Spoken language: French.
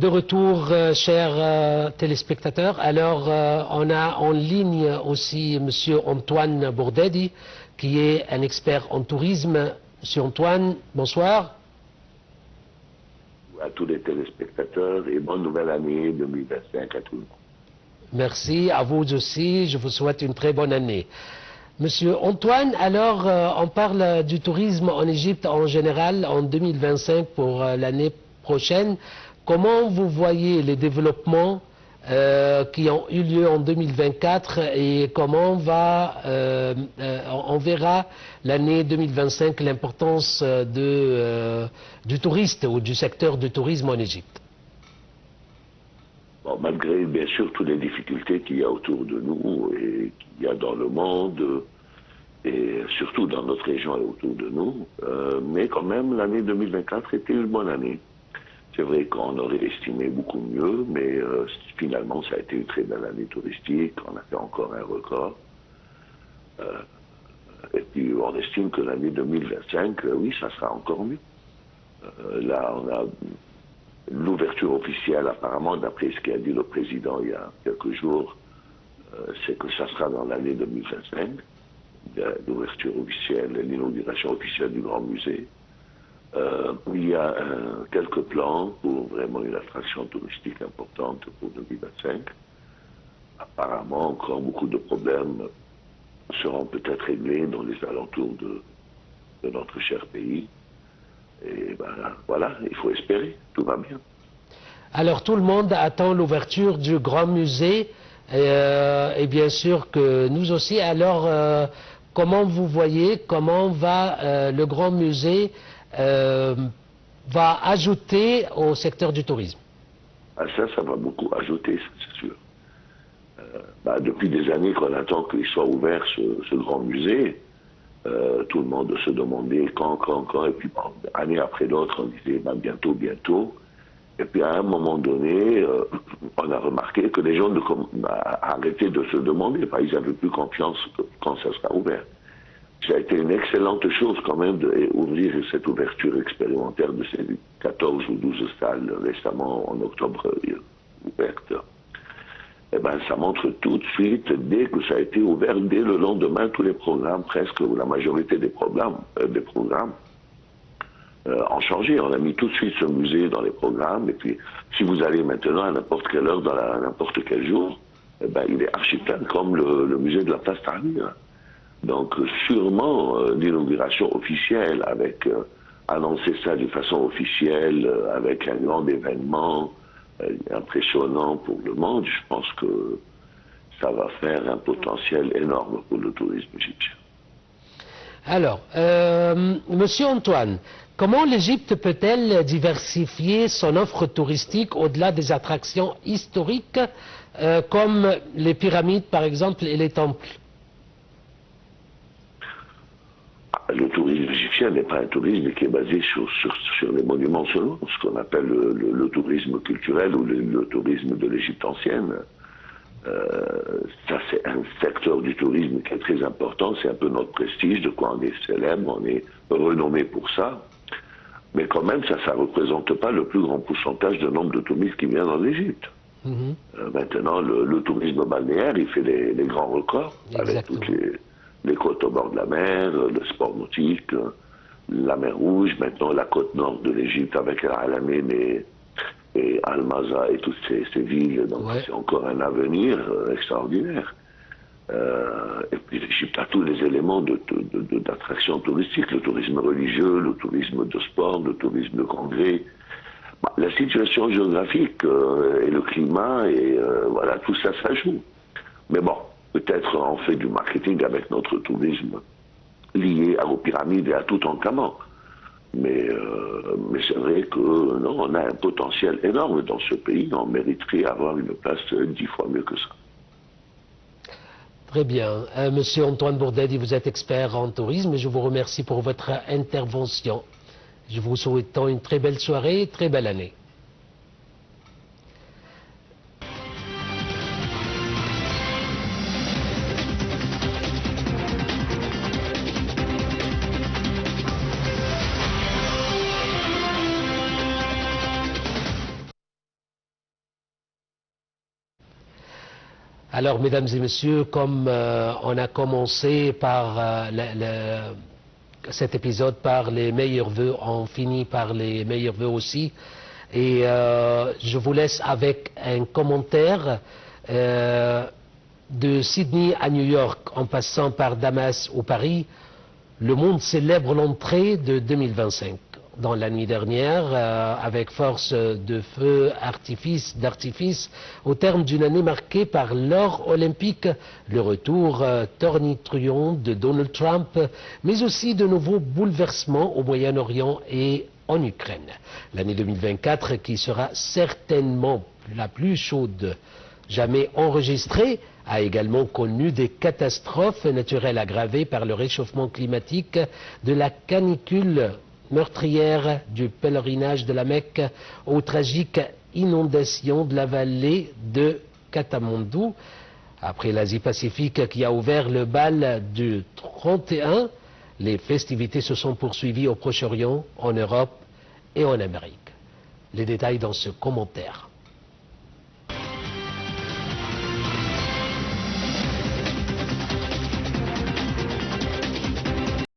De retour, chers téléspectateurs. Alors, on a en ligne aussi Monsieur Antoine Bourdedi, qui est un expert en tourisme. Monsieur Antoine, bonsoir. À tous les téléspectateurs et bonne nouvelle année 2025 à tout le monde. Merci, à vous aussi. Je vous souhaite une très bonne année. Monsieur Antoine, alors, on parle du tourisme en Égypte en général en 2025 pour l'année prochaine. Comment vous voyez les développements qui ont eu lieu en 2024 et comment on verra l'année 2025 l'importance du touriste ou du secteur du tourisme en Égypte? Bon, malgré bien sûr toutes les difficultés qu'il y a autour de nous et qu'il y a dans le monde et surtout dans notre région et autour de nous, mais quand même l'année 2024 était une bonne année. C'est vrai qu'on aurait estimé beaucoup mieux, mais finalement, ça a été une très belle année touristique. On a fait encore un record. Et puis, on estime que l'année 2025, oui, ça sera encore mieux. Là, on a l'ouverture officielle, apparemment, d'après ce qu'a dit le président il y a quelques jours, c'est que ça sera dans l'année 2025. L'ouverture officielle, l'inauguration officielle du Grand Musée. Il y a quelques plans pour vraiment une attraction touristique importante pour 2025. Apparemment, encore beaucoup de problèmes seront peut-être réglés dans les alentours de notre cher pays. Et ben, voilà, il faut espérer, tout va bien. Alors tout le monde attend l'ouverture du Grand Musée et bien sûr que nous aussi. Alors comment vous voyez, comment va le Grand Musée va ajouter au secteur du tourisme? Ah, ça va beaucoup ajouter, c'est sûr. Depuis des années qu'on attend qu'il soit ouvert ce grand musée, tout le monde se demandait quand, et puis bon, année après l'autre, on disait bientôt, bientôt. Et puis à un moment donné, on a remarqué que les gens arrêtaient de se demander, ils n'avaient plus confiance quand ça sera ouvert. Ça a été une excellente chose quand même d'ouvrir cette ouverture expérimentaire de ces 14 ou 12 salles récemment en octobre ouvertes. Eh ben, ça montre tout de suite, dès que ça a été ouvert, dès le lendemain, tous les programmes, presque, ou la majorité des programmes ont changé. On a mis tout de suite ce musée dans les programmes, et puis si vous allez maintenant à n'importe quelle heure, n'importe quel jour, eh ben, il est archi plein comme le musée de la Place Tahrir. Donc sûrement l'inauguration officielle avec annoncer ça d'une façon officielle avec un grand événement impressionnant pour le monde, je pense que ça va faire un potentiel énorme pour le tourisme égyptien. Alors, Monsieur Antoine, comment l'Égypte peut-elle diversifier son offre touristique au-delà des attractions historiques comme les pyramides par exemple et les temples? Le tourisme égyptien n'est pas un tourisme qui est basé sur les monuments seulement, ce qu'on appelle le tourisme culturel ou le tourisme de l'Égypte ancienne. Ça, c'est un secteur du tourisme qui est très important, c'est un peu notre prestige, de quoi on est célèbre, on est renommé pour ça. Mais quand même, ça ne représente pas le plus grand pourcentage de nombre de touristes qui viennent en Égypte. Maintenant, le tourisme balnéaire, il fait les grands records. Exactement. Avec toutes les côtes au bord de la mer, le sport nautique, la mer Rouge, maintenant la côte nord de l'Égypte avec Al-Alamein et Al-Maza et toutes ces villes. Donc c'est encore un avenir extraordinaire. Et puis l'Égypte a tous les éléments d'attraction touristique, le tourisme religieux, le tourisme de sport, le tourisme de congrès. La situation géographique et le climat, et voilà, tout ça, ça joue. Mais bon, peut-être on fait du marketing avec notre tourisme lié aux pyramides et à Toutankhamon. Mais c'est vrai que non, on a un potentiel énorme dans ce pays. On mériterait avoir une place 10 fois mieux que ça. Très bien. Monsieur Antoine Bourdedi, vous êtes expert en tourisme et je vous remercie pour votre intervention. Je vous souhaite une très belle soirée, très belle année. Alors, mesdames et messieurs, comme on a commencé par cet épisode par les meilleurs vœux, on finit par les meilleurs vœux aussi. Et je vous laisse avec un commentaire de Sydney à New York, en passant par Damas ou Paris. Le monde célèbre l'entrée de 2025. Dans la nuit dernière, avec force de feu d'artifice, au terme d'une année marquée par l'or olympique, le retour tornitruant de Donald Trump, mais aussi de nouveaux bouleversements au Moyen-Orient et en Ukraine. L'année 2024 qui sera certainement la plus chaude jamais enregistrée, a également connu des catastrophes naturelles aggravées par le réchauffement climatique, de la canicule meurtrière du pèlerinage de la Mecque aux tragiques inondations de la vallée de Katmandou. Après l'Asie-Pacifique qui a ouvert le bal du 31, les festivités se sont poursuivies au Proche-Orient, en Europe et en Amérique. Les détails dans ce commentaire.